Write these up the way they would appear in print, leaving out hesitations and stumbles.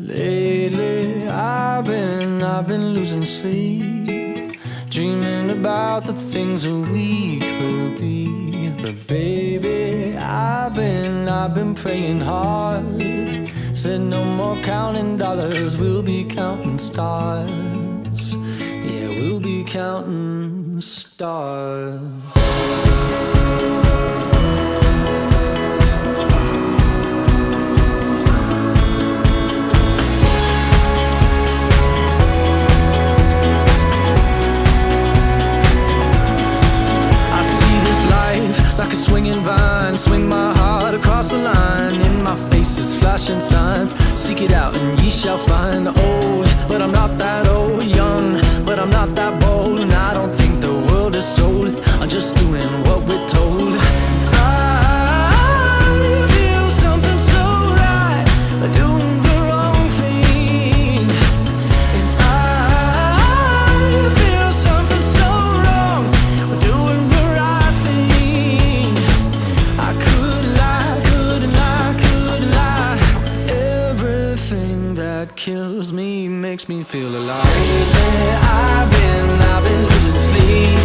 Lately, I've been losing sleep, dreaming about the things that we could be. But baby, I've been praying hard. Said no more counting dollars, we'll be counting stars. Yeah, we'll be counting stars. Like a swinging vine, swing my heart across the line. In my face is flashing signs. Seek it out and ye shall find. Old, but I'm not that old. Young, but I'm not that bold. And I don't think the world is sold. I'm just doing what we're told. I feel something so right, doing the wrong thing. And I feel something so wrong, doing the right thing. I couldn't lie. Everything that kills me makes me feel alive. Lately, I've been losing sleep,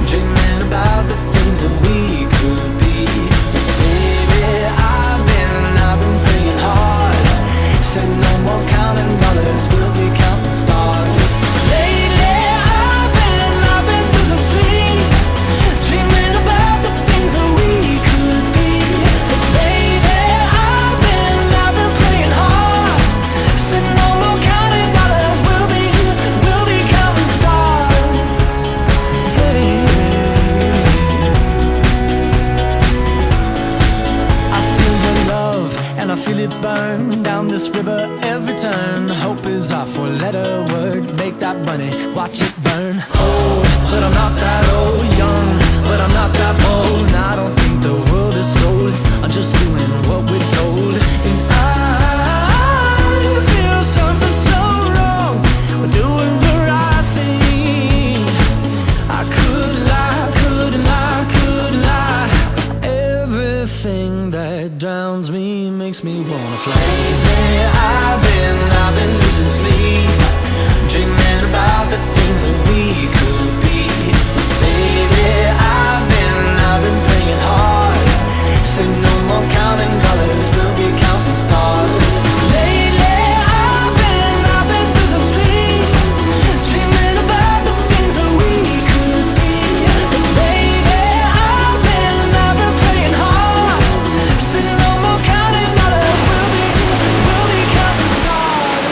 dreaming about the things that we could be. Baby, I've been praying hard. Said no more counting dollars, we'll be counting stars. Lately, I've been losing sleep, dreaming about the things that we could be. Baby, I've been praying hard. Said no more counting dollars, we'll be counting stars. Hey. I feel your love and I feel it burn down this river every turn. Hope is our four-letter word. Make that money, watch it burn. Old, but I'm not that old. Young, but I'm not that bold. And I don't think the world is sold. I'm just doing what we're told. And I feel something so wrong, we're doing the right thing. I couldn't lie. Everything that drowns me makes me wanna fly. Lately, I've been losing sleep, dreaming about the things that we could be. Baby, I've been praying hard. Said no more counting dollars, we'll be counting stars. Lately, I've been losing sleep, dreaming about the things that we could be. But baby, I've been praying hard. Said no more counting dollars, we'll be counting stars.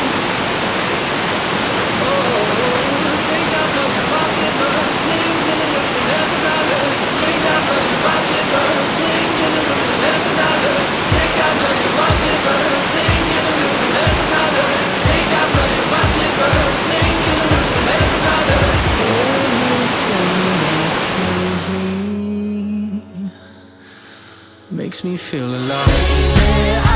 Take that look and watch it burn. Sing in the look and dance as I look. Take that look and watch it burn. Sing in the look and dance as I look. Take that look and watch it burn. Sing in the look and dance as I look. Take that look and watch it burn. Sing in the look and dance as I look. Everything that kills me makes me feel alive.